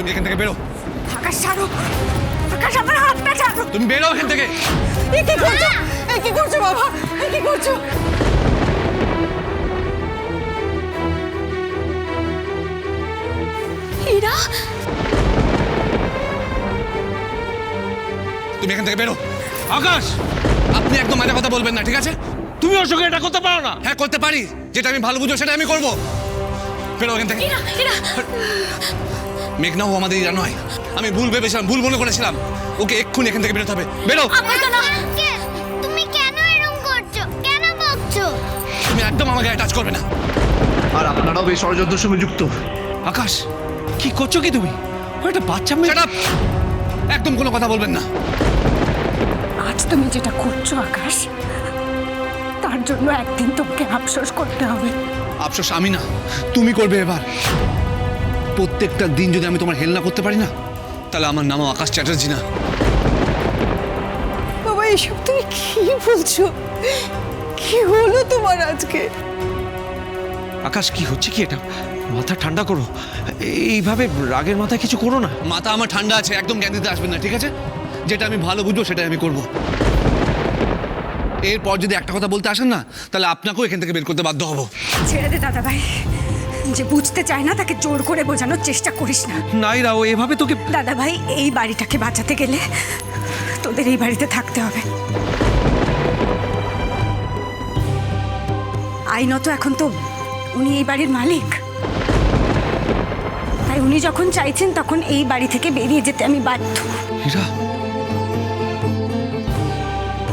তুমি এখান থেকে বেরো। আকাশ ছাড়ো, আকাশ আমার হাতটা ছাড়ো। তুমি বেরো এখান থেকে। এ কি করছো? এ কি করছো বাবা? এ কি করছো? হীরা, তুমি এখান থেকে বেরো। আকাশ, আপনি একদম মাঝে কথা বলবেন না, ঠিক আছে? তুমি ওর সঙ্গে এটা করতে পারো না। হ্যাঁ করতে পারি, যেটা আমি ভালো বুঝো সেটা আমি করবো। বেরো এখান থেকে। হীরা, হীরা, মেঘনা ও আমাদের ইরা নয়। আমি ভুল ভেবেছিলাম, ভুল মনে করেছিলাম। ওকে এক্ষুনি এখান থেকে বেরোতে হবে। বেরো। আপনাকে না। আঙ্কেল, তুমি কেন এরকম করছো? কেন বকছো? তুমি একদম আমাকে টাচ করবে না। আর আপনারাও এই ষড়যন্ত্রের সঙ্গে যুক্ত। আকাশ, কি করছো কি তুমি? ও একটা বাচ্চা মেয়ে। Shut up! একদম কোনো কথা বলবেন না। আজ তুমি যেটা করছো আকাশ, তার জন্য একদিন তোমাকে আফসোস করতে হবে। আফসোস আমি না, তুমি করবে এবার। প্রত্যেকটা দিন যদি আমি তোমার হেল না করতে পারি না, তাহলে আমার নামও আকাশ চ্যাটার্জি না। বাবা, এসব তুমি কি বলছো? কি হলো তোমার আজকে? আকাশ, কি হচ্ছে কি এটা? মাথা ঠান্ডা করো। এইভাবে রাগের মাথায় কিছু করো না। মাথা আমার ঠান্ডা আছে, একদম জ্ঞান দিতে আসবেন না, ঠিক আছে? যেটা আমি ভালো বুঝবো সেটাই আমি করব। এরপর যদি একটা কথা বলতে আসেন না, তাহলে আপনাকেও এখান থেকে বের করতে বাধ্য হব। ছেড়ে দে দাদা ভাই, যে বুঝতে চায় না তাকে জোর করে বোঝানোর চেষ্টা করিস না। নাইরা, ও এভাবে তোকে। দাদা ভাই, এই বাড়িটাকে বাঁচাতে গেলে তোদের এই বাড়িতে থাকতে হবে। আইনত এখন তো উনি এই বাড়ির মালিক, তাই উনি যখন চাইছেন তখন এই বাড়ি থেকে বেরিয়ে যেতে আমি বাধ্য। হীরা,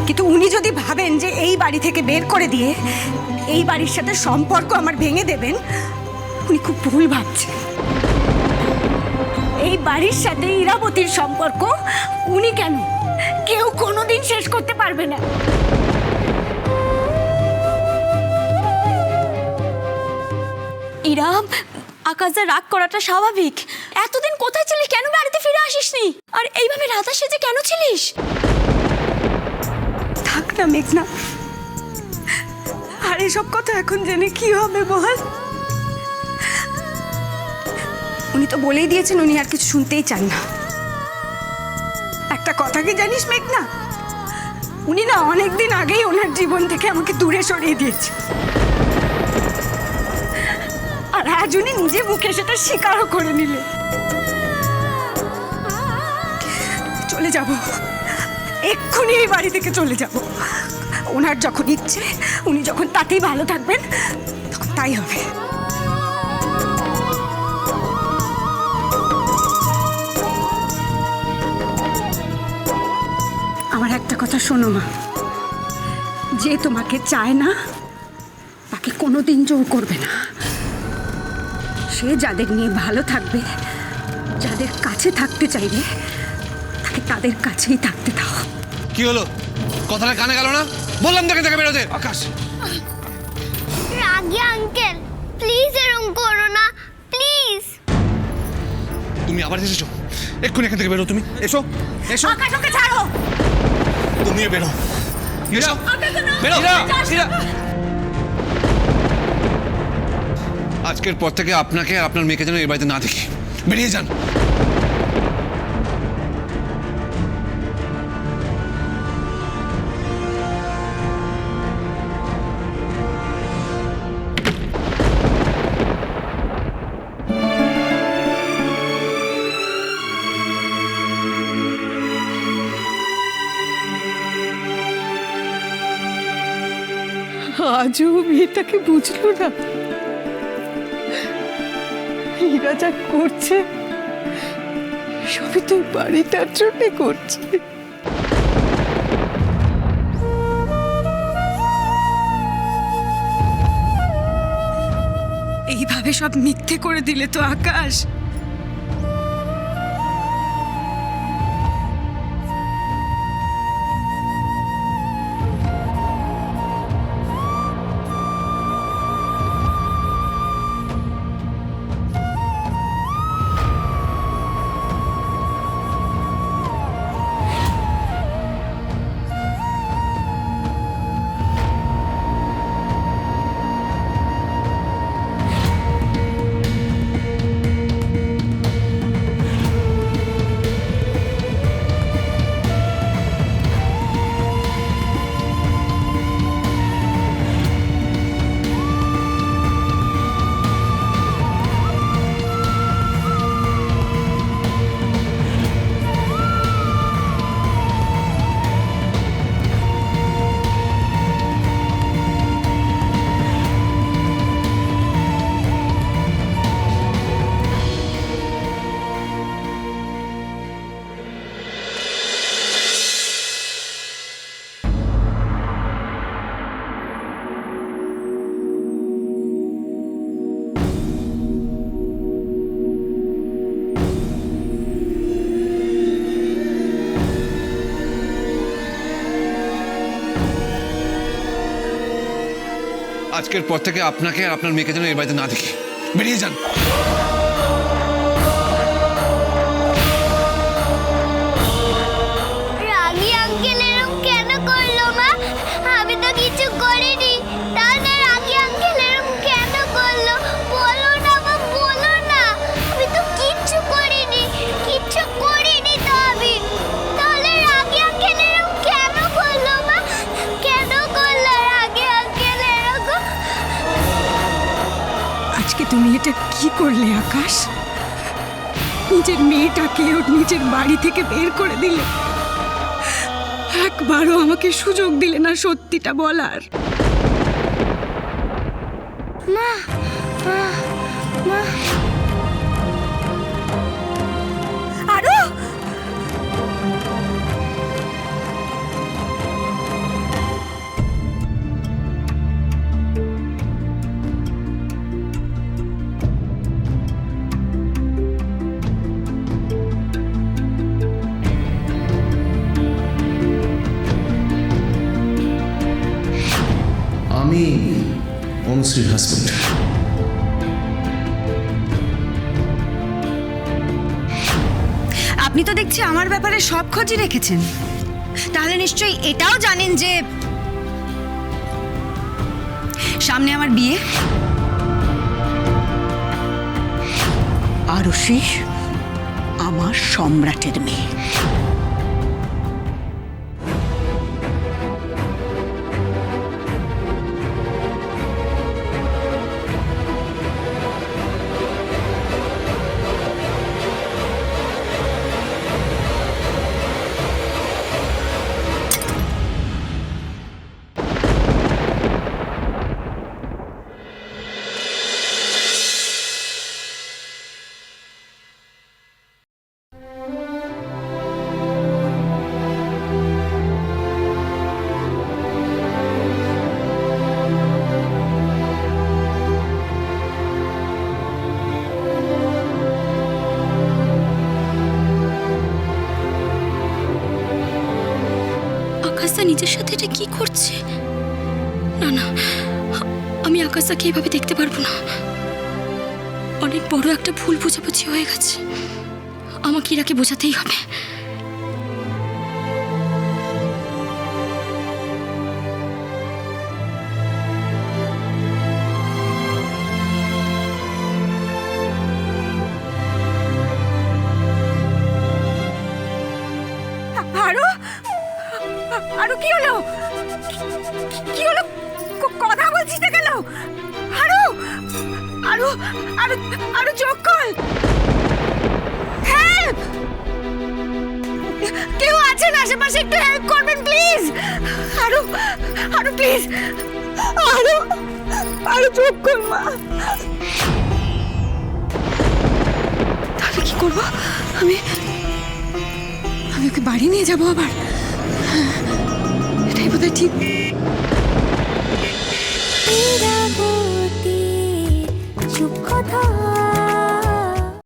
কিন্তু উনি যদি ভাবেন যে এই বাড়ি থেকে বের করে দিয়ে এই বাড়ির সাথে সম্পর্ক আমার ভেঙে দেবেন, উনি খুব ভুল ভাবছেন। এই বাড়ির সাথে ইরাবতীর সম্পর্ক উনি কেন, কেউ কোনোদিন শেষ করতে পারবে না। হীরা, আকাশে রাগ করাটা স্বাভাবিক। এতদিন কোথায় ছিলিস? কেন বাড়িতে ফিরে আসিসনি? আর এইভাবে রাধা সেজে কেন ছিলিস? থাক না মেঘনা, আর এসব কথা এখন জেনে কি হবে বল? উনি তো বলেই দিয়েছেন উনি আর কিছু শুনতেই চান না। একটা কথা কি জানিস মেঘনা, উনি না অনেকদিন আগেই ওনার জীবন থেকে আমাকে দূরে সরিয়ে দিয়েছে। আর আজ উনি নিজে মুখে সেটা স্বীকারও করে নিলে। চলে যাব, এক্ষুনি এই বাড়ি থেকে চলে যাব। ওনার যখন ইচ্ছে, উনি যখন তাতেই ভালো থাকবেন, তখন তাই হবে। আমার একটা কথা শোনো মা, যে তোমাকে চায় না তাকে কোনোদিন জোর করবে না। সে যাদের নিয়ে ভালো থাকবে, যাদের কাছে থাকতে চাইবে, তাকে তাদের কাছেই থাকতে দাও। কি হলো? কথাটা কানে গেল না? বললাম তো এখান থেকে বেরোতে। আকাশ, রাগি আঙ্কেল, প্লিজ এরকম করো না, প্লিজ। তুমি আবার এসেছো? এক্ষুনি এখান থেকে বেরো। তুমি এসো, এসো। আকাশ, ওকে ছাড়ো। তুমিও বেরো। এসো, বেরো। হীরা, হীরা। আজকের পর থেকে আপনাকে আর আপনার মেয়েকে যেন এই বাড়িতে না দেখি। বেরিয়ে যান। আজও মেয়েটাকে বুঝলো না। হীরা যা করছে সবই তো বাড়িটার জন্য করছে। এইভাবে সব মিথ্যে করে দিলে তো আকাশ। আজকের পর থেকে আপনাকে আর আপনার মেয়েকে যেন এই বাড়িতে না দেখি। বেরিয়ে যান। রাগী আঙ্কেল এরকম কেন করলো মা? আমি তো কিছু করিনি। তাহলে রাগী আঙ্কেল এরকম কেন করলো? বলো না মা, বলো না। আমি তো কিচ্ছু করিনি, কিচ্ছু করিনি তো আমি। তাহলে রাগী আঙ্কেল এরকম কেন করলো মা? কেন করলো রাগী আঙ্কেল এরকম? আজকে তুমি এটা কি করলে আকাশ? নিজের মেয়েটাকে ওর নিজের বাড়ি থেকে বের করে দিলে, একবারও আমাকে সুযোগ দিলে না সত্যিটা বলার। মা, মা, মা। আরো আমি অনুশ্রীর হাজবেন্ড। আপনি তো দেখছি আমার ব্যাপারে সব খোঁজই রেখেছেন। তাহলে নিশ্চয়ই এটাও জানেন যে সামনে আমার বিয়ে। আরুষি আমার সম্রাটের মেয়ে। আকাশদা নিজের সাথে এটা কি করছে? না না, আমি আকাশদাকে এভাবে দেখতে পারবো না। অনেক বড় একটা ভুল বোঝাবুঝি হয়ে গেছে। আমাকে ইরাকে বোঝাতেই হবে। আরো আরো কি হলো? কি হলো? কথা বলছিস না কেন? আরো আরো আরো আরো চোখ খোল। হেল্প! কেউ আছেন আশেপাশে? একটু হেল্প করবেন প্লিজ। আরো আরো প্লিজ, আরো আরো চোখ খোল মা। তাহলে কি করবো? আমি ওকে বাড়ি নিয়ে যাবো আবার? এটাই বোধহয় ঠিক। চুপ কথা